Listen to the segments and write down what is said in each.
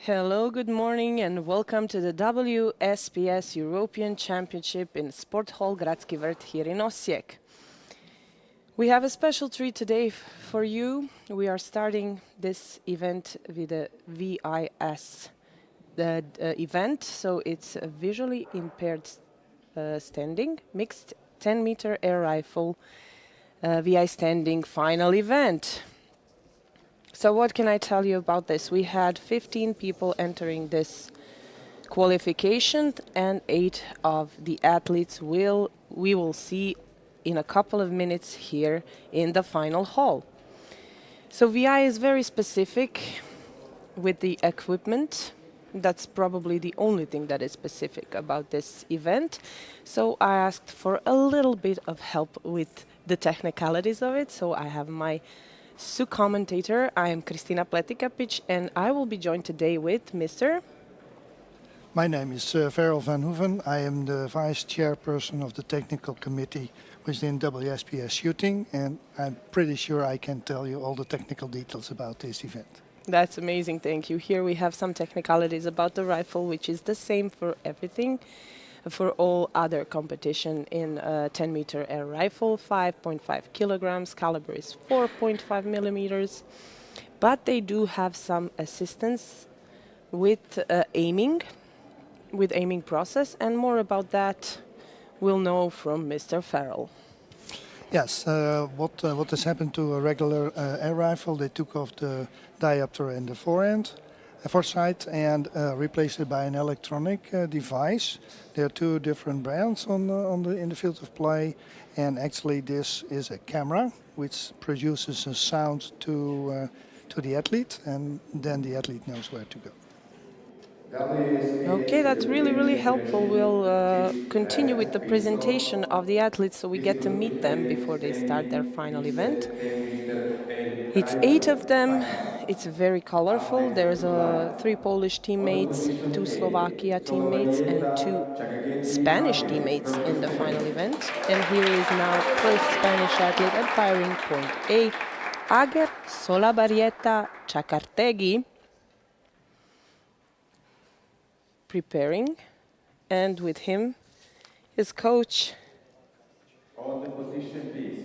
Hello, good morning, and welcome to the WSPS European Championship in Sport Hall Gradski Vrt here in Osijek. We have a special treat today for you. We are starting this event with a VIS event, so it's a visually impaired standing, mixed 10-meter air rifle VI standing final event. So what can I tell you about this? We had 15 people entering this qualification, and 8 of the athletes we will see in a couple of minutes here in the final hall. So VI is very specific with the equipment. That's probably the only thing that is specific about this event. So I asked for a little bit of help with the technicalities of it. So I have my commentator. I am Kristina Pletikapic, and I will be joined today with Mr. My name is Verel van Hoeven. I am the vice chairperson of the technical committee within WSPS Shooting, and I'm pretty sure I can tell you all the technical details about this event. That's amazing, thank you. Here we have some technicalities about the rifle, which is the same for everything. For all other competition in a 10-meter air rifle, 5.5 kilograms, caliber is 4.5 millimeters, but they do have some assistance with aiming process, and more about that we'll know from Mr. Farrell. Yes, what has happened to a regular air rifle? They took off the diopter and the foresight and replaced it by an electronic device. There are 2 different brands in the field of play, and actually this is a camera which produces a sound to the athlete, and then the athlete knows where to go. Okay, that's really helpful. We'll continue with the presentation of the athletes so we get to meet them before they start their final event. It's 8 of them. It's very colorful. There's 3 Polish teammates, 2 Slovakia teammates, and 2 Spanish teammates in the final event. And here is now first Spanish athlete at firing point A, Ager Solabarrieta Chacartegui, preparing, and with him his coach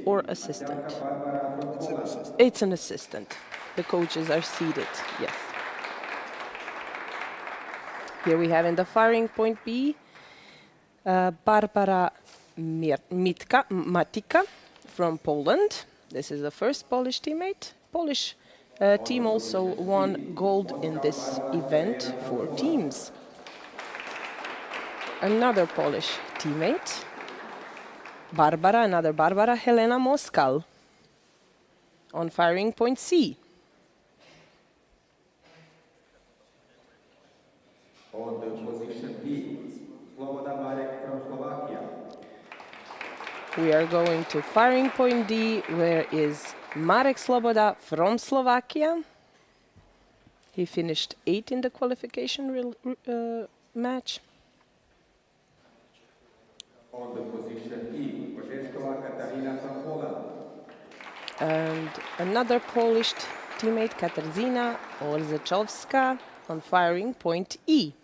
or assistant. It's an assistant. The coaches are seated, yes. Here we have in the firing point B, Barbara Matika from Poland. This is the first Polish teammate. Polish team also won gold in this event for teams. Another Polish teammate, another Barbara Helena Moskal on firing point C. On the position D, Sloboda Marek from Slovakia. We are going to firing point D, where is Marek Sloboda from Slovakia. He finished 8th in the qualification match. On the position E, Carabina from Poland. And another Polish teammate, Katarzyna Orzechowska, on firing point E.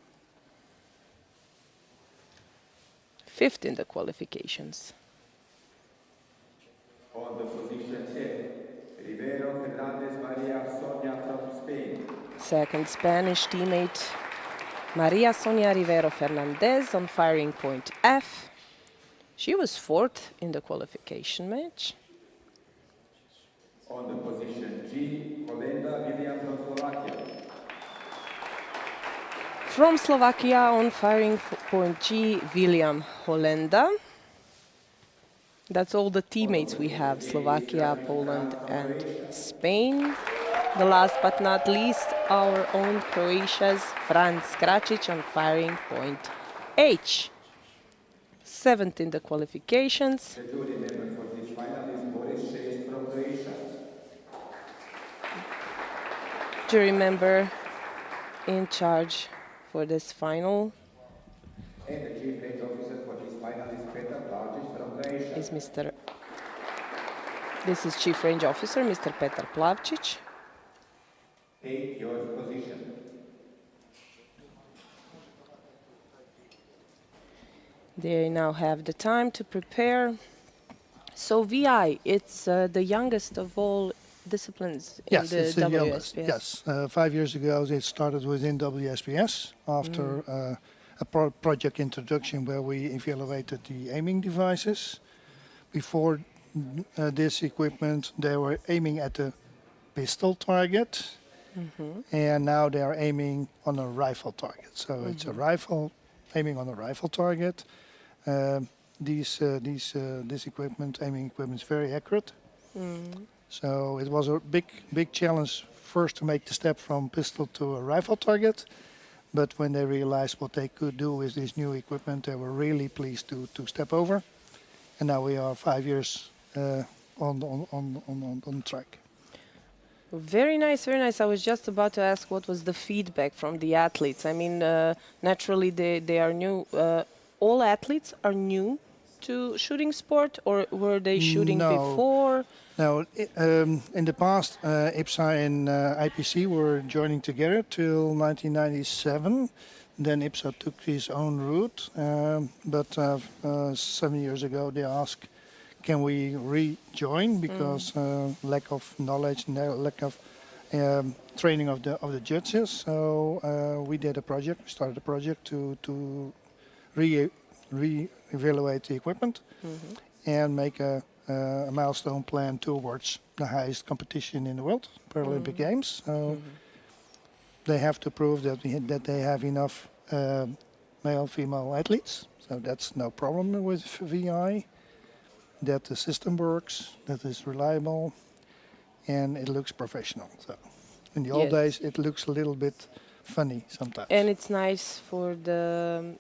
5th in the qualifications. On the position F, Rivero Maria Sonia from Spain. Second Spanish teammate, Maria Sonia Rivero Fernandez, on firing point F. She was 4th in the qualification match. On the position G, Holenda William from Slovakia. From Slovakia on firing point G, William Holenda. That's all the teammates we have, Slovakia, Poland and Spain. The last but not least, our own Croatia's Franz Kračić on firing point H. 7th in the qualifications. The jury member for this final is Boris Šest from Croatia. Jury member in charge for this final And the chief range officer for this final is Petar Plavčić from Croatia. This is Chief Range Officer, Mr. Petar Plavčić. Take your position. They now have the time to prepare. So VI, it's the youngest of all disciplines in Yes, the it's the youngest. WSPS. Yes, 5 years ago it started within WSPS after a project introduction where we evaluated the aiming devices. Before this equipment, they were aiming at the pistol target, and now they are aiming on a rifle target. So it's a rifle aiming on a rifle target. This equipment, aiming equipment, is very accurate. So it was a big challenge first to make the step from pistol to a rifle target. But when they realized what they could do with this new equipment, they were really pleased to step over. And now we are 5 years on track. Very nice, very nice. I was just about to ask what was the feedback from the athletes. I mean, naturally they are new. All athletes are new to shooting sport, or were they shooting No. before? Now, in the past, IPSA and IPC were joining together till 1997. Then IPSA took his own route, but 7 years ago they asked, can we rejoin because lack of knowledge, lack of training of the judges. So we did a project. We started a project to re-evaluate the equipment and make a milestone plan towards the highest competition in the world, Paralympic Games. So they have to prove that they have enough male, female athletes. So that's no problem with VI. That the system works, that it's reliable, and it looks professional. So in the old days, it looks a little bit funny sometimes. And it's nice for the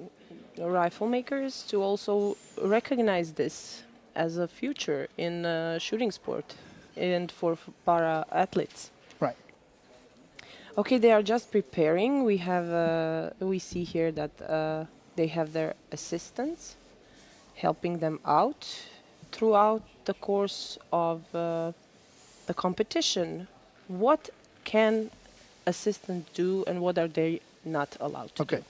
rifle makers to also recognize this as a future in shooting sport and for para athletes. Right. Okay, they are just preparing. We see here that they have their assistants helping them out throughout the course of the competition. What can assistants do and what are they not allowed to do?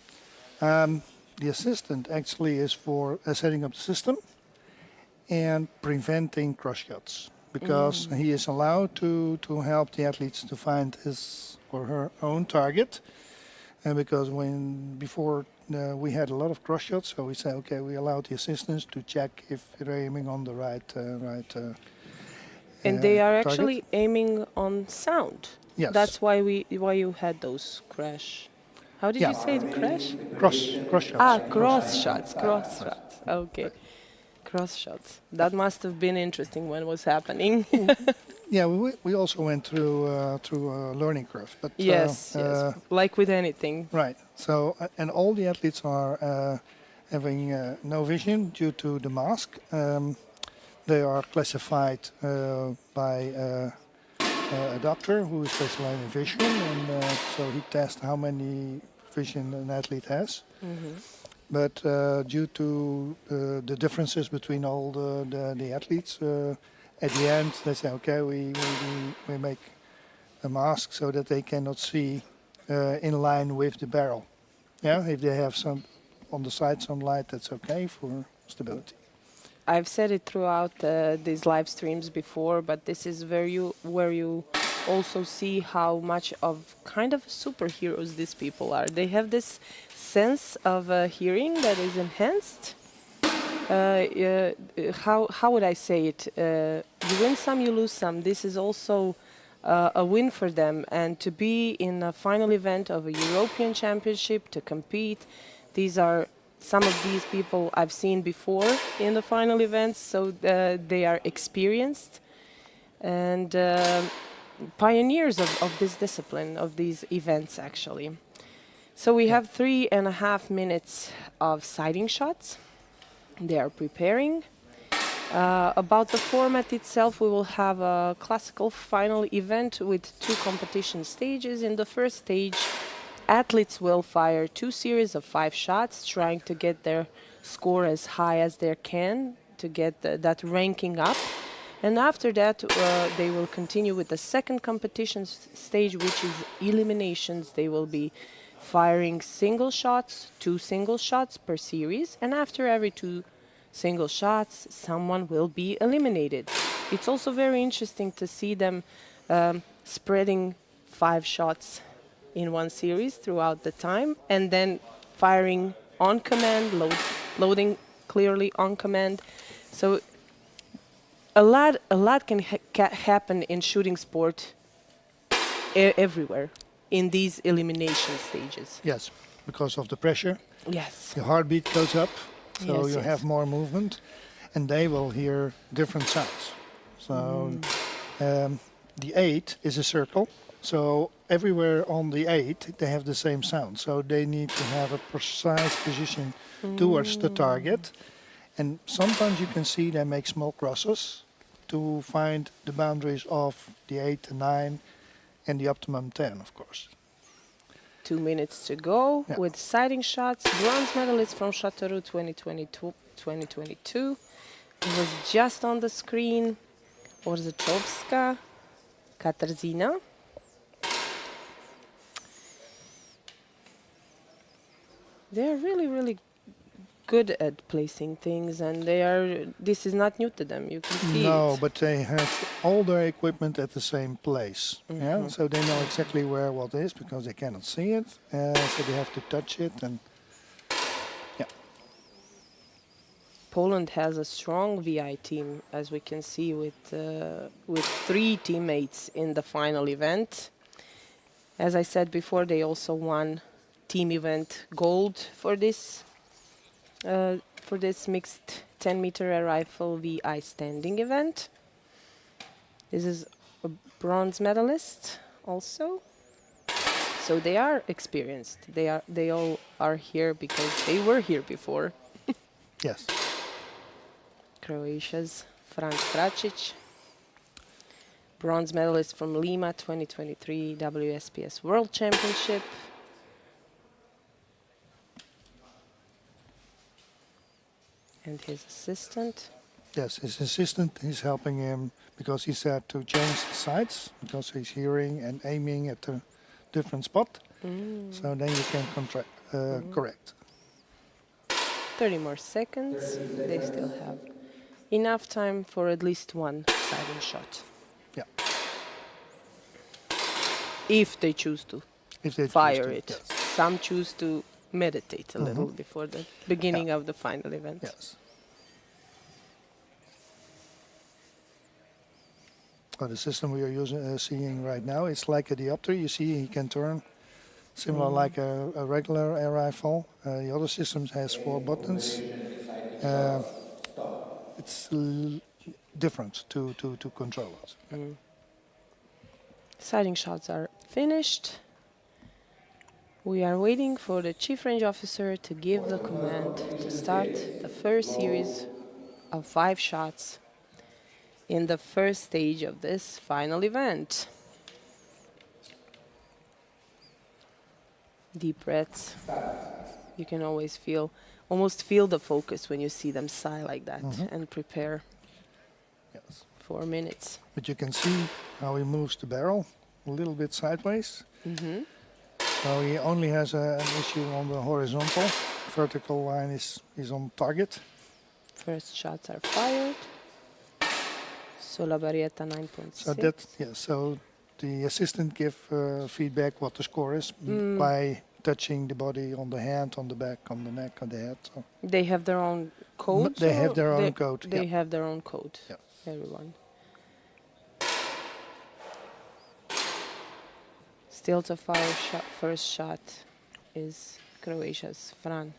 The assistant actually is for setting up the system and preventing cross shots, because he is allowed to help the athletes to find his or her own target. And because before we had a lot of cross shots, so we say, okay, we allow the assistants to check if they're aiming on the right and they are target. actually aiming on sound. Yes. That's why you had those crash. How did you say it? Crash? Cross shots. Cross shots. Cross shots. Okay. Cross shots. That must have been interesting when it was happening. Yeah, we also went through a learning curve. But yes, like with anything. Right. So and all the athletes are having no vision due to the mask. They are classified by a doctor who is specialized in vision, and so he tests how many vision an athlete has. But due to the differences between all the athletes, at the end they say, okay, we make a mask so that they cannot see in line with the barrel. Yeah, if they have some on the side some light, that's okay for stability. I've said it throughout these live streams before, but this is where you also see how much of kind of superheroes these people are. They have this sense of hearing that is enhanced. How would I say it? You win some, you lose some. This is also a win for them, and to be in a final event of a European Championship, to compete, some of these people I've seen before in the final events, so they are experienced and pioneers of this discipline, of these events actually. So we have 3.5 minutes of sighting shots. They are preparing. About the format itself, we will have a classical final event with 2 competition stages. In the first stage, athletes will fire 2 series of 5 shots, trying to get their score as high as they can to get that ranking up. And after that, they will continue with the second competition stage, which is eliminations. They will be firing single shots, 2 single shots per series, and after every 2 single shots, someone will be eliminated. It's also very interesting to see them spreading 5 shots in one series throughout the time, and then firing on command, loading clearly on command. So a lot can happen in shooting sport everywhere in these elimination stages. Yes, because of the pressure, Yes. your heartbeat goes up, so Yes, you yes. have more movement, and they will hear different sounds. So the 8 is a circle, so everywhere on the 8 they have the same sound. So they need to have a precise position towards the target. And sometimes you can see they make small crosses to find the boundaries of the 8 and 9 and the optimum 10, of course. 2 minutes to go Yeah. with sighting shots. Bronze medalist from Châteauroux 2022. It was just on the screen. Orzechowska, Katarzyna. They're really good at placing things, and this is not new to them. You can see No, it. but they have all their equipment at the same place. Yeah, so they know exactly where what is because they cannot see it, so they have to touch it. And Poland has a strong VI team, as we can see, with 3 teammates in the final event. As I said before, they also won team event gold for this mixed 10-meter air rifle VI standing event. This is a bronze medalist also. So they are experienced. They all are here because they were here before. yes, Croatia's Franz Kračić, bronze medalist from Lima 2023 WSPS World Championship. And his assistant. yes, his assistant is helping him because he said to change the sights because he's hearing and aiming at a different spot. So then you can correct. 30 more seconds. They still have enough time for at least one sighting shot. Yeah, If they choose to if they choose fire to, it. yes. Some choose to meditate a little before the beginning of the final event. Yes. Well, the system we are seeing right now is like a diopter. You see, he can turn similar like a regular air rifle. The other systems has 4 buttons. It's different to control it. Sighting shots are finished. We are waiting for the Chief Range Officer to give the command to start the first series of 5 shots in the first stage of this final event. Deep breaths. You can always almost feel the focus when you see them sigh like that and prepare Yes. 4 minutes. But you can see how he moves the barrel a little bit sideways. So he only has an issue on the horizontal. Vertical line is on target. First shots are fired. Solabarrieta 9.6. So that so the assistant give feedback what the score is by touching the body on the hand, on the back, on the neck, on the head. So They have their own code? they have their own they, code. They Yeah. have their own code, Yeah. everyone. Still to fire first shot is Croatia's Franz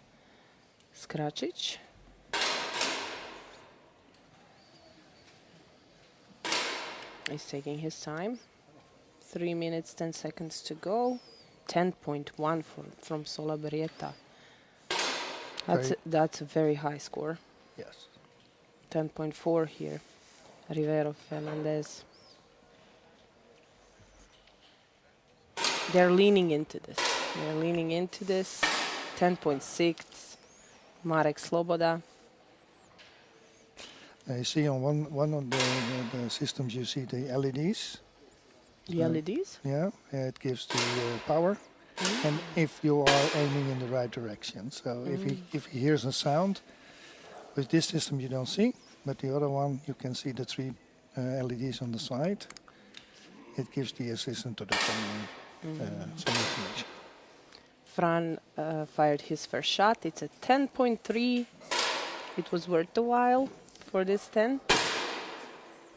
Kračić. He's taking his time. 3 minutes, 10 seconds to go. 10.1 from Solabarrieta. That's a very high score. Yes. 10.4 here. Rivero, Fernandez. They're leaning into this. 10.6. Marek Sloboda. You see on one of the systems you see the LEDs. The LEDs? Yeah, it gives the power. and if you are aiming in the right direction. So if he hears a sound, with this system you don't see, but the other one you can see the three LEDs on the side. It gives the assistant to the camera some information. Fran fired his first shot. It's a 10.3. It was worth the while for this 10.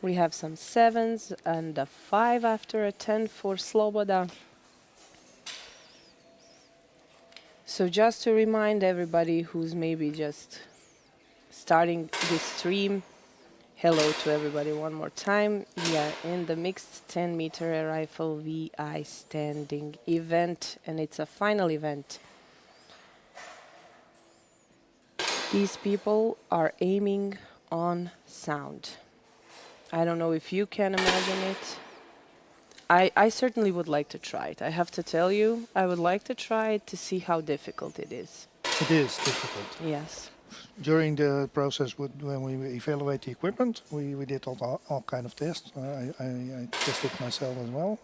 We have some 7s and a 5 after a 10 for Sloboda. So just to remind everybody who's maybe just starting this stream, hello to everybody one more time. We are in the mixed 10-meter air rifle VI standing event, and it's a final event. These people are aiming on sound. I don't know if you can imagine it. I certainly would like to try it. I have to tell you, I would like to try it to see how difficult it is. It is difficult. Yes. During the process, when we evaluate the equipment, we did all kind of tests. I tested myself as well.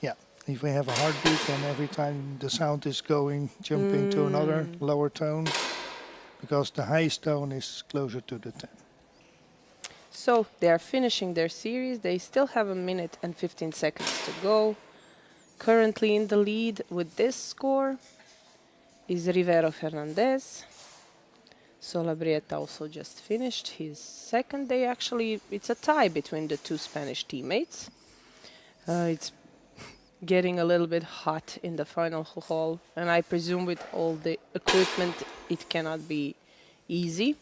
Yeah, if we have a heartbeat and every time the sound is jumping to another lower tone, because the highest tone is closer to the 10. So they are finishing their series. They still have 1 minute and 15 seconds to go. Currently in the lead with this score is Rivero Fernandez. Solabarrieta also just finished his second day. Actually, it's a tie between the two Spanish teammates. It's getting a little bit hot in the final hall, and I presume with all the equipment it cannot be easy.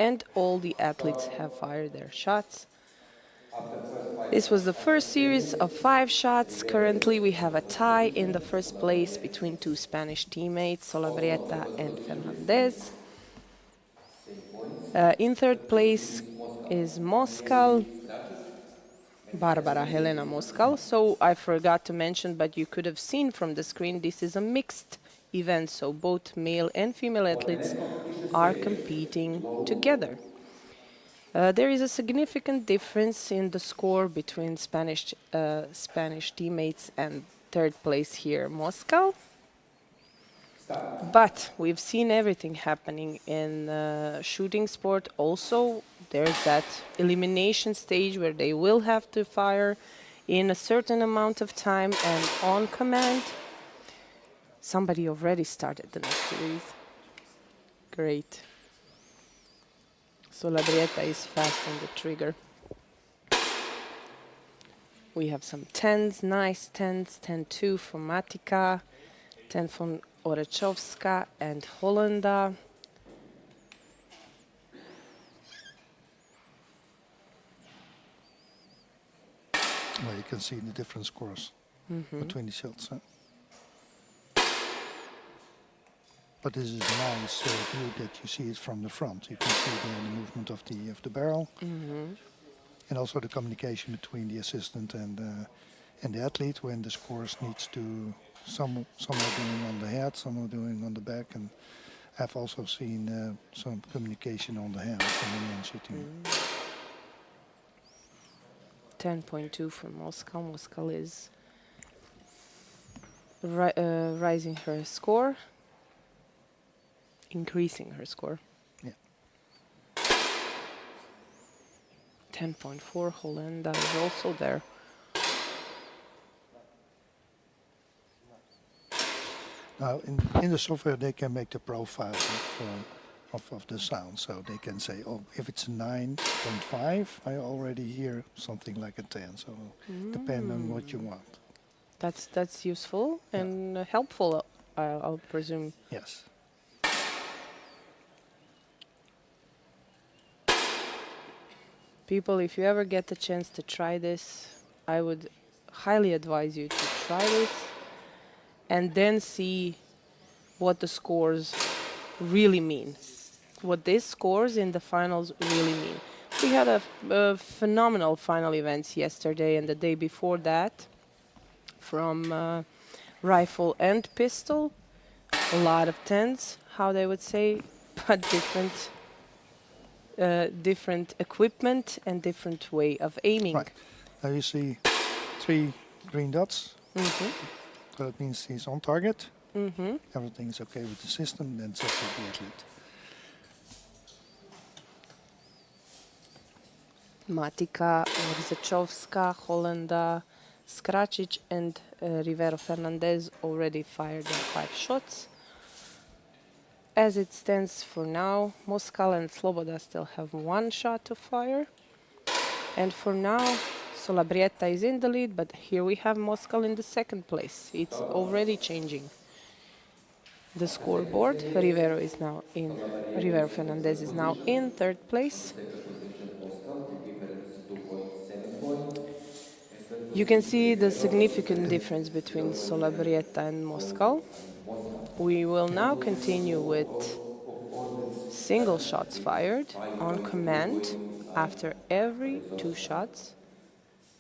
And all the athletes have fired their shots. This was the first series of 5 shots. Currently we have a tie in the first place between two Spanish teammates, Solabarrieta and Fernandez. In third place is Moscal, Barbara Helena Moscal. So I forgot to mention, but you could have seen from the screen, this is a mixed event, so both male and female athletes are competing together. There is a significant difference in the score between Spanish teammates and third place here, Moscow. But we've seen everything happening in shooting sport. Also, there's that elimination stage where they will have to fire in a certain amount of time and on command. Somebody already started the next series. Great. Solabarrieta is fast on the trigger. We have some 10s, nice 10s, 10-2 from Matica, 10 from Orechowska and Hollanda. Well, you can see the different scores between the shots. But this is a nice view that you see it from the front. You can see the movement of the barrel, and also the communication between the assistant and the athlete when the scores needs to. Some are doing on the head, some are doing on the back, and I've also seen some communication on the hand from the man shooting. 10.2 from Moscow. Moscow is rising her score. Increasing her score. Yeah. 10.4. Hollanda is also there. Now, in the software, they can make the profile of the sound, so they can say, oh, if it's a 9.5, I already hear something like a 10. So, depend on what you want. That's useful and helpful, I'll presume. Yes. People, if you ever get the chance to try this, I would highly advise you to try this and then see what the scores really mean. What these scores in the finals really mean. We had a phenomenal final events yesterday and the day before that from rifle and pistol. A lot of 10s, how they would say, but different equipment and different way of aiming. Right. Now you see 3 green dots So that means he's on target. Mm-hmm. Everything's okay with the system, then it's up to the athlete. Matica, Rzečovska, Hollanda, Skračić and Rivero Fernandez already fired their 5 shots. As it stands for now, Moskal and Sloboda still have 1 shot to fire. And for now, Solabarrieta is in the lead, but here we have Moskal in the 2nd place. It's already changing the scoreboard. Rivero Fernandez is now in 3rd place. You can see the significant difference between Solabarrieta and Moskal. We will now continue with single shots fired on command. After every 2 shots,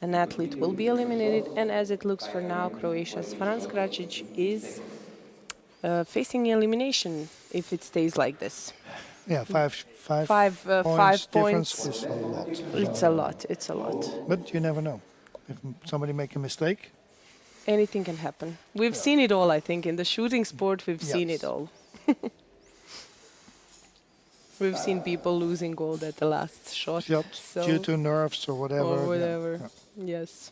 an athlete will be eliminated, and as it looks for now, Croatia's Franz Kračić is facing elimination if it stays like this. Yeah, five points. difference is a lot. It's a lot. It's a lot. But you never know. If somebody make a mistake, anything can happen. We've seen it all, I think. In the shooting sport, we've seen it Yes. all. We've seen people losing gold at the last shot. So due to nerves or whatever. or yeah. whatever. Yeah. Yes.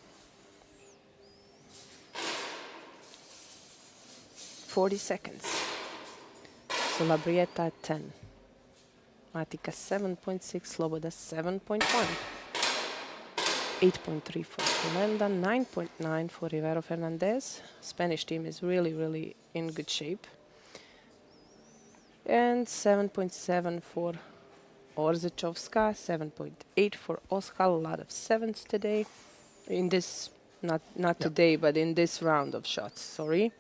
40 seconds. Solabarrieta at 10. Matica 7.6, Sloboda 7.1. 8.3 for Hollanda, 9.9 for Rivero Fernandez. Spanish team is really, really in good shape. And 7.7 for Rzečovska, 7.8 for Oskal. A lot of 7s today. In this, not today, but in this round of shots, sorry.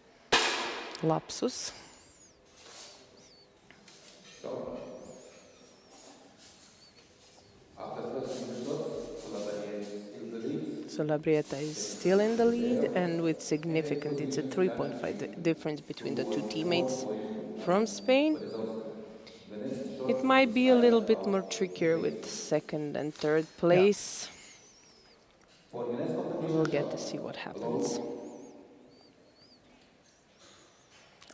Lapsus. Solabarrieta is still in the lead, and with significant, it's a 3.5 difference between the 2 teammates from Spain. It might be a little bit more trickier with 2nd and 3rd place. We'll get to see what happens.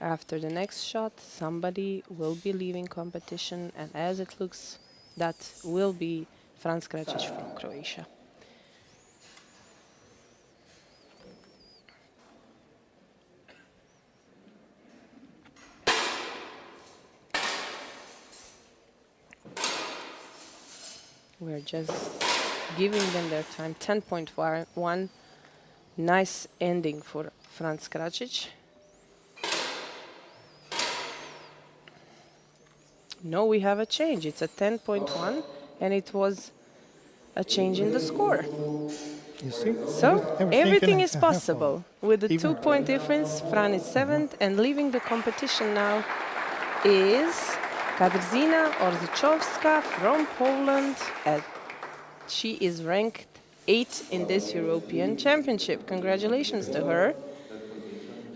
After the next shot, somebody will be leaving competition, and as it looks, that will be Franz Kračić from Croatia. We're just giving them their time. 10.1. Nice ending for Franz Kračić. No, we have a change. It's a 10.1, and it was a change in the score. You see? So everything is happen. possible. With the 2-point difference, Fran is 7th, and leaving the competition now is Katarzyna Rzečovska from Poland. She is ranked 8th in this European Championship. Congratulations to her.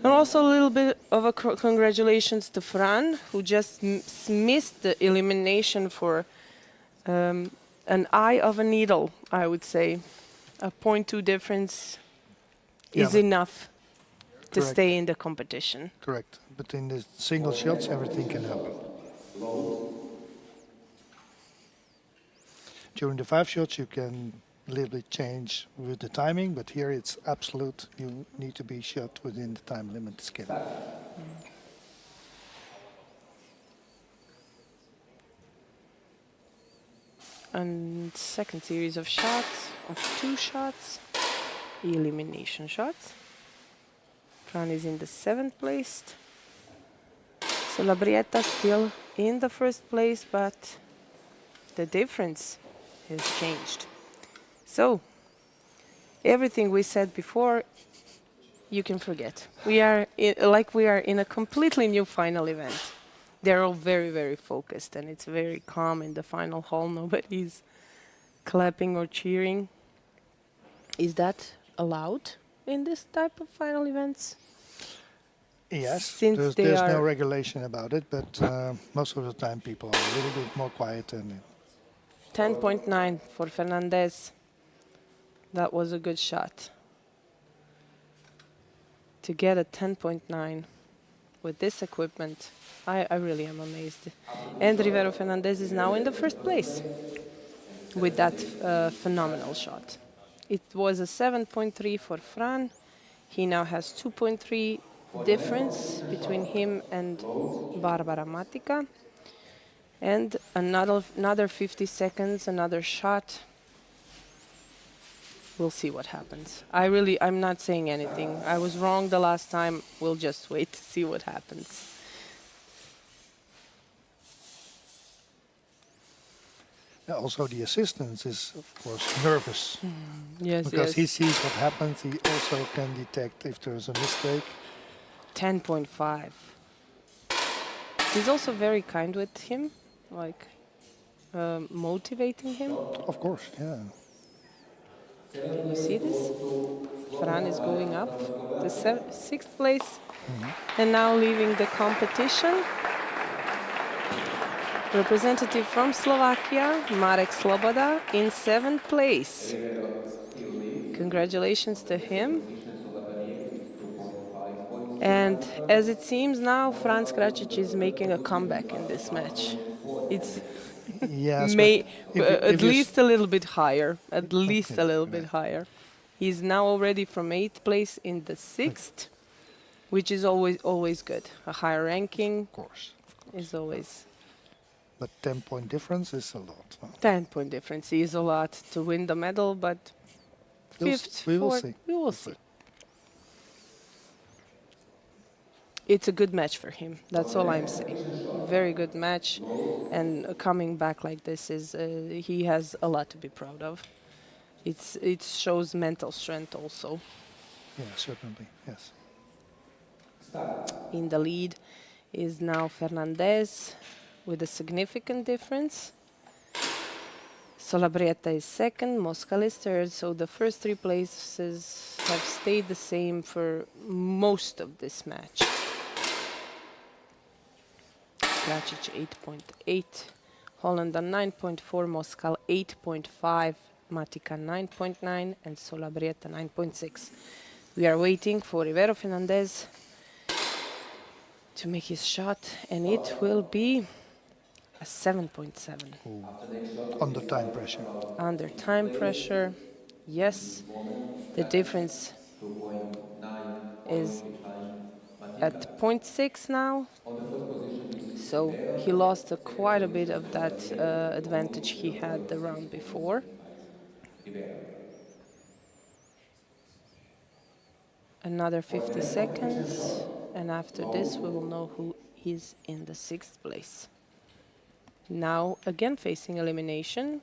And also a little bit of a congratulations to Fran, who just missed the elimination for an eye of a needle, I would say. A 0.2 difference is enough to stay in the competition. Correct. But in the single shots, everything can happen. During the 5 shots, you can a little bit change with the timing, but here it's absolute. You need to be shot within the time limit schedule. And second series of shots, of 2 shots, elimination shots. Fran is in the 7th place. Solabarrieta still in the 1st place, but the difference has changed. So, everything we said before, you can forget. We are in a completely new final event. They're all very, very focused, and it's very calm in the final hall. Nobody's clapping or cheering. Is that allowed in this type of final events? Yes, Since there's no regulation about it, but most of the time people are a little bit more quiet. And 10.9 for Fernandez. That was a good shot. to get a 10.9 with this equipment, I really am amazed. And Rivero Fernandez is now in the first place with that phenomenal shot. It was a 7.3 for Fran. He now has 2.3 difference between him and Barbara Matica. And another 50 seconds, another shot. We'll see what happens. I'm not saying anything. I was wrong the last time. We'll just wait to see what happens. Yeah, also, the assistant is, of course, nervous. Yes, Because he yes. sees what happens. He also can detect if there's a mistake. 10.5. He's also very kind with him, like motivating him. Of course, yeah. Can you see this? Fran is going up to sixth place and now leaving the competition. Representative from Slovakia, Marek Sloboda, in seventh place. Congratulations to him. And as it seems now, Franz Kracic is making a comeback in this match. It's Yes, at least a little bit higher. At least Okay, a little yeah. bit higher. He's now already from 8th place in the 6th, which is always good. A higher ranking Of course. is always... But 10-point difference is a lot. 10-point difference is a lot to win the medal, but fifth, we will fourth, see. we will see. It's a good match for him. That's all I'm saying. Very good match, and coming back like this is he has a lot to be proud of. It shows mental strength also. Yeah, certainly, yes. In the lead is now Fernandez with a significant difference. Solabarrieta is second, Moscal is third, so the first three places have stayed the same for most of this match. Kracic 8.8, Hollander 9.4, Moscal 8.5, Matica 9.9, and Solabarrieta 9.6. We are waiting for Rivero Fernandez to make his shot, and it will be a 7.7. Under time pressure. Under time pressure, yes. The difference is at 0.6 now. So he lost quite a bit of that advantage he had the round before. Another 50 seconds, and after this we will know who is in the 6th place. Now again facing elimination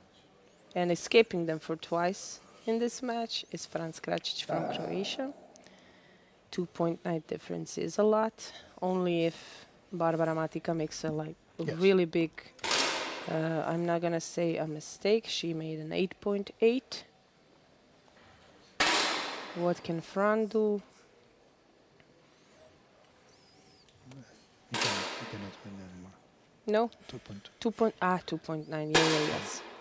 and escaping them for twice in this match is Franz Kracic from Croatia. 2.9 difference is a lot, only if Barbara Matica makes a really big, I'm not gonna say a mistake, she made an 8.8. What can Fran do? You cannot win anymore. No? 2.9,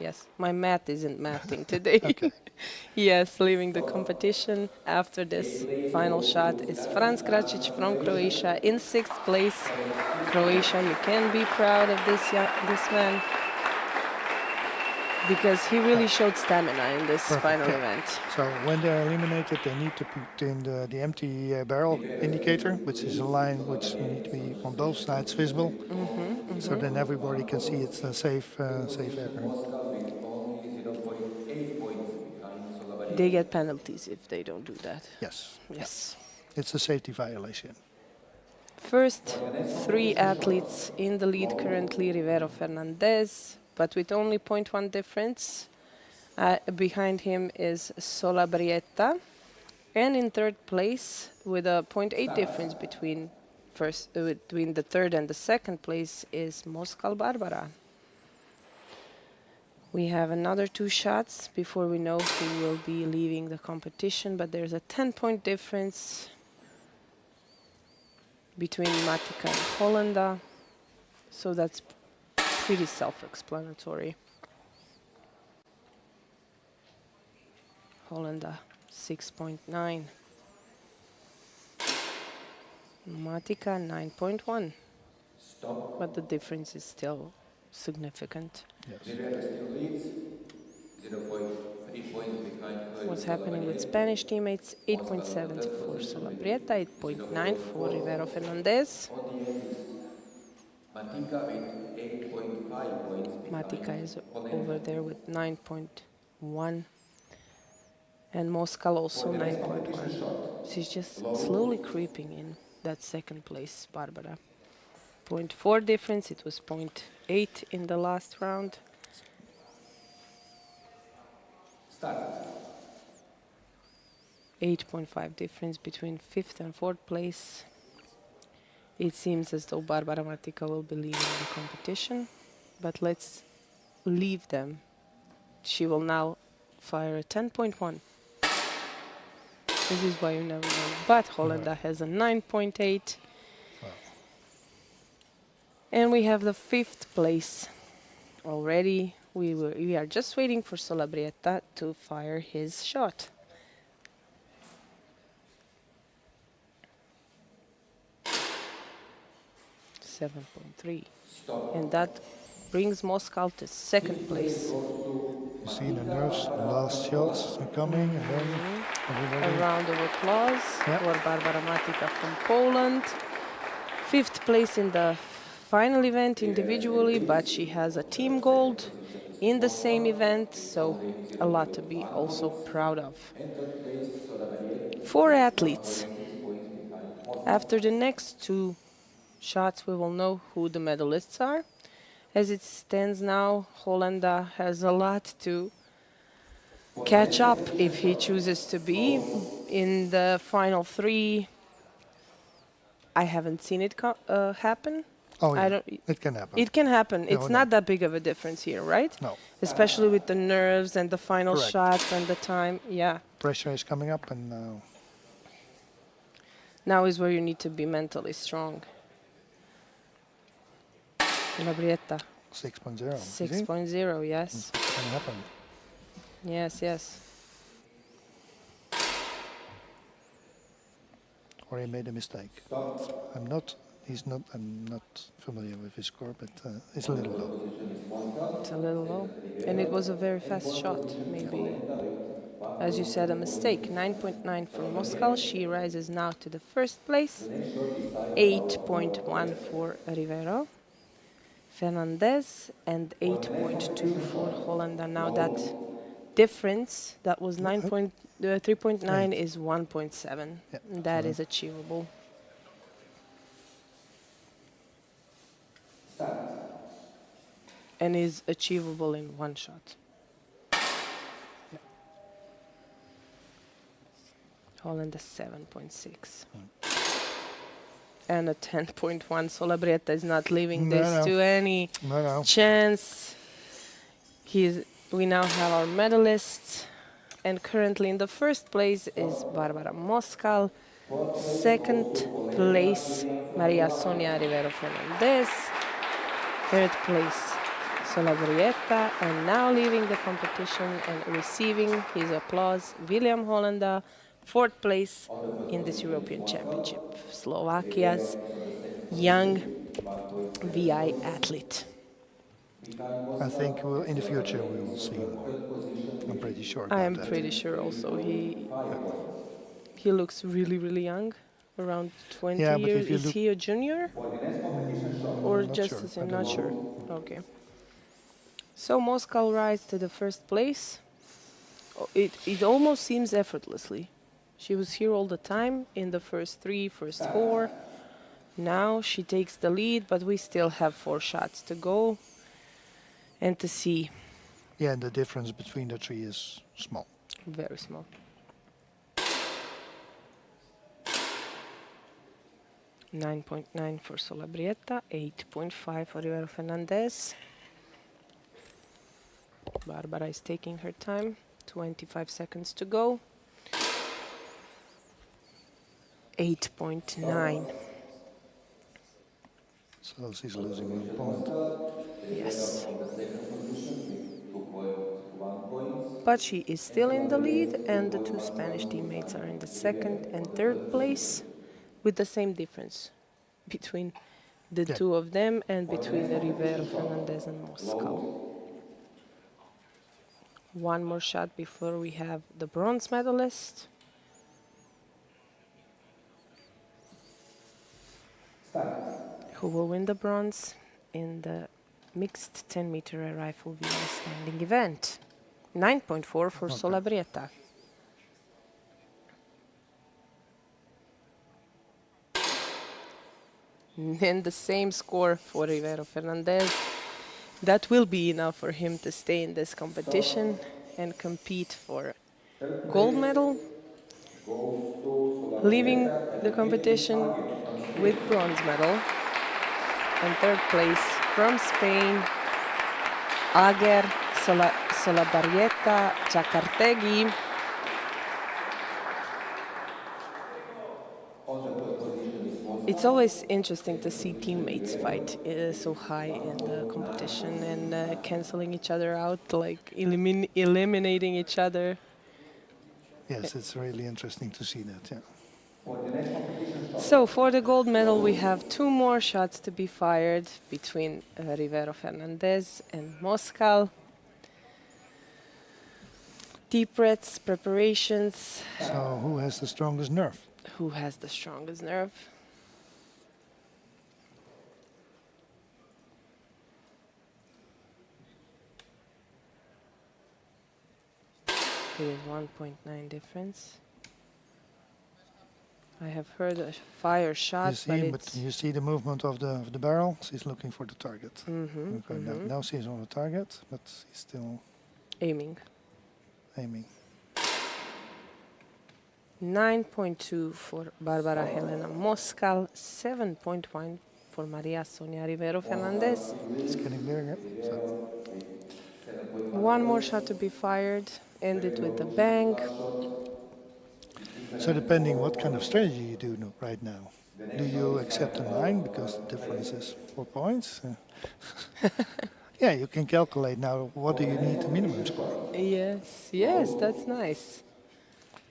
yes. My math isn't mathing today. Okay. Yes, leaving the competition after this final shot is Franz Kracic from Croatia in 6th place. Croatia, you can be proud of this man because he really showed stamina in this final event. So when they're eliminated, they need to put in the empty barrel indicator, which is a line which need to be on both sides visible, so then everybody can see it's a safe effort. They get penalties if they don't do that. Yes. Yes. It's a safety violation. First 3 athletes in the lead currently, Rivero Fernandez, but with only 0.1 difference. Behind him is Solabarrieta. And in 3rd place, with a 0.8 difference between the 3rd and the 2nd place, is Moscal Barbara. We have another 2 shots before we know who will be leaving the competition, but there's a 10-point difference between Matica and Hollander, so that's pretty self-explanatory. Hollander 6.9. Matica 9.1. Stop. But the difference is still significant. Yes. Rivero still leads. 0.3 points behind her. What's happening with Spanish teammates? 8.7 for Solabarrieta, 8.9 for Rivero Fernandez. On the end is Matica with 8.5 points behind. Matica is Holland. over there with 9.1. And Moscal also For the next competition 9.1. shot. She's just slowly creeping in that second place, Barbara. 0.4 difference, it was 0.8 in the last round. Start. 8.5 difference between 5th and 4th place. It seems as though Barbara Matica will be leaving the competition, but let's leave them. She will now fire a 10.1. This is why you never know. But Hollanda has a 9.8. Wow. And we have the 5th place already. We are just waiting for Solabarrieta to fire his shot. .3. Stop. And that brings Moscow to 2nd place. You see the nerves, the last shots are coming, and then everybody. A round of applause Yeah. for Barbara Matica from Poland. 5th place in the final event individually, but she has a team gold in the same event, so a lot to be also proud of. 4 athletes. After the next 2 shots, we will know who the medalists are. As it stands now, Hollanda has a lot to catch up if he chooses to be in the final 3. I haven't seen it happen. Oh, I yeah. don't. It can happen. It can happen. It's no. not that big of a difference here, right? No. Especially with the nerves and the final Correct. shots and the time. Yeah. Pressure is coming up, and Now is where you need to be mentally strong. Solabarrieta 6.0. 6.0, yes. It can happen. Yes, yes. Or he made a mistake. I'm not familiar with his score, but it's a little low. It's a little low. And it was a very fast shot. Maybe, as you said, a mistake. 9.9 for Moscow. She rises now to the 1st place. 8.1 for Rivero Fernandez and 8.2 for Hollanda. Now that difference, that was 3.9 is 1.7. Yeah, That is achievable. And is achievable in 1 shot. Hollanda 7.6. And a 10.1. Solabarrieta is not leaving this to any chance. We now have our medalists. And currently in the 1st place is Barbara Moscal. 2nd place, Maria Sonia Rivero Fernandez. 3rd place, Solabarrieta. And now leaving the competition and receiving his applause, William Hollanda. 4th place in this European Championship, Slovakia's young VI athlete. I think in the future we will see more. I'm pretty sure about I am that. pretty sure also he looks really, really young, around 20 Yeah, but years. if you Is look- he a junior? Or Not just sure. the I same? don't Not know. sure. Okay. So Moscow rises to the 1st place. It almost seems effortlessly. She was here all the time in the first 3, first 4. Now she takes the lead, but we still have 4 shots to go and to see. Yeah, and the difference between the 3 is small. Very small. $9.9 for Solabarrieta, 8.5 for Rivero Fernandez. Barbara is taking her time. 25 seconds to go. 8.9. So she's losing 1 point. Yes. But she is still in the lead, and the 2 Spanish teammates are in the 2nd and 3rd place. with the same difference between the two of them and between Rivero, Fernandez, and Moscal. One more shot before we have the bronze medalist. Who will win the bronze in the mixed 10-meter air rifle VI standing event. 9.4 for Solabarrieta. And the same score for Rivero Fernandez. That will be enough for him to stay in this competition and compete for gold medal, leaving the competition with bronze medal. And third place from Spain, Solabarrieta Jacartegui. It's always interesting to see teammates fight so high in the competition and canceling each other out, like eliminating each other. Yes, it's really interesting to see that, yeah. So for the gold medal, we have 2 more shots to be fired between Rivero Fernandez and Moscal. Deep breaths, preparations. So who has the strongest nerve? Who has the strongest nerve? It is 1.9 difference. I have heard a fire shot, But you see the movement of the barrel. She's looking for the target. Now she's on the target, but she's still aiming. 9.2 for Barbara Helena Moscal, 7.1 for Maria Sonia Rivero Fernandez. It's getting bigger. So. One more shot to be fired. End it with a bang. So depending what kind of strategy you do right now, do you accept a 9 because the difference is 4 points? Yeah, you can calculate now what do you need the minimum score. Yes, that's nice.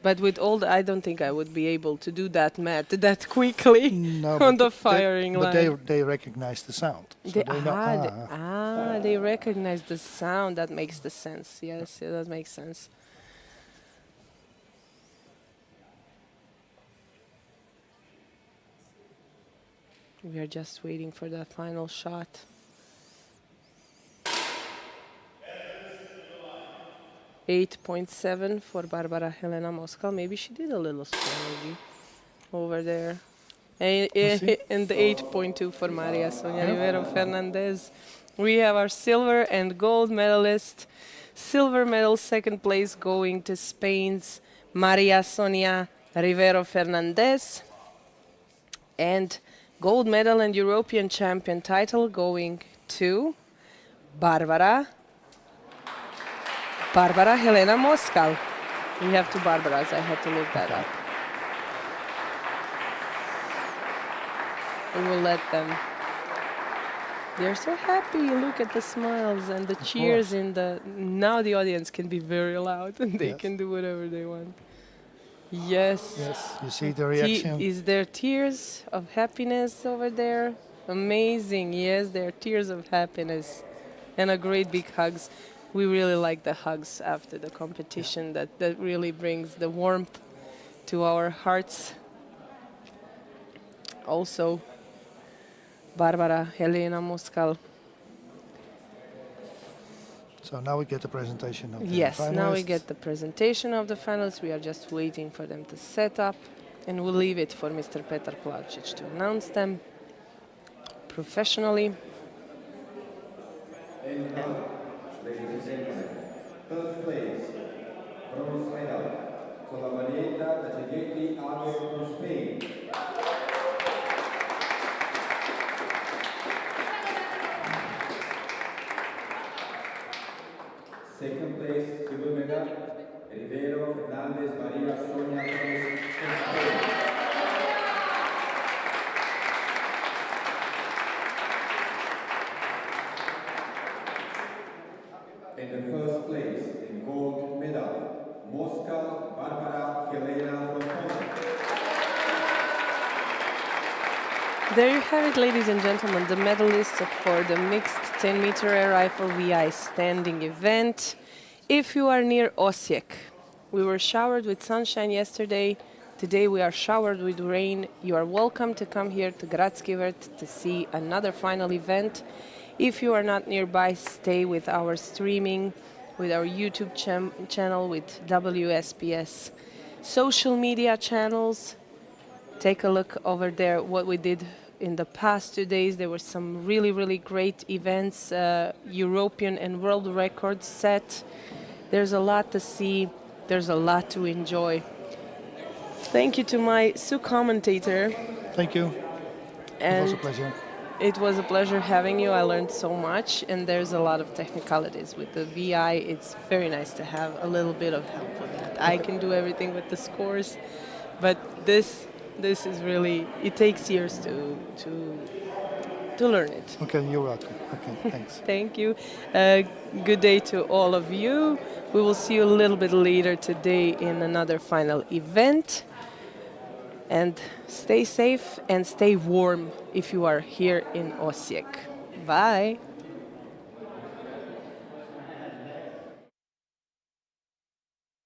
But with all I don't think I would be able to do that math that quickly on the firing line. But they recognize the sound. So they recognize the sound. That makes the sense. Yes, that makes sense. We are just waiting for that final shot. .7 for Barbara Helena Moscal. Maybe she did a little strategy over there. And the 8.2 for Maria Sonia Rivero Fernandez. We have our silver and gold medalist. Silver medal, second place going to Spain's Maria Sonia Rivero Fernandez. And gold medal and European champion title going to Barbara Helena Moscal. We have 2 Barbaras. I had to look that up. We will let them. They're so happy. Look at the smiles and the cheers in the. Now the audience can be very loud and they can do whatever they want. Yes. Yes, you see the reaction. Is there tears of happiness over there? Amazing. Yes, there are tears of happiness and a great big hugs. We really like the hugs after the competition. That really brings the warmth to our hearts. Also, Barbara Helena Moscal. So now we get the presentation of the finalists. Yes, now we get the presentation of the finalists. We are just waiting for them to set up. And we'll leave it for Mr. Petar Plavčić to announce them professionally. Ladies and gentlemen, third place, bronze medal, Solabarrieta Jacartegui from Spain. Second place, silver medal, Rivero Fernandez Maria Sonia from Spain. In the first place, in gold medal, Moscal Barbara Helena from Poland. There you have it, ladies and gentlemen, the medalists for the mixed 10-meter air rifle VI standing event. If you are near Osijek, we were showered with sunshine yesterday. Today we are showered with rain. You are welcome to come here to Gradski Vrt to see another final event. If you are not nearby, stay with our streaming, with our YouTube channel, with WSPS social media channels. Take a look over there what we did in the past 2 days. There were some really, really great events, European and world records set. There's a lot to see. There's a lot to enjoy. Thank you to my commentator. Thank you. It was a pleasure. It was a pleasure having you. I learned so much, and there's a lot of technicalities with the VI. It's very nice to have a little bit of help with that. I can do everything with the scores, but this is really, it takes years to learn it. Okay, you're welcome. Okay, thanks. Thank you. Good day to all of you. We will see you a little bit later today in another final event. And stay safe and stay warm if you are here in Osijek. Bye.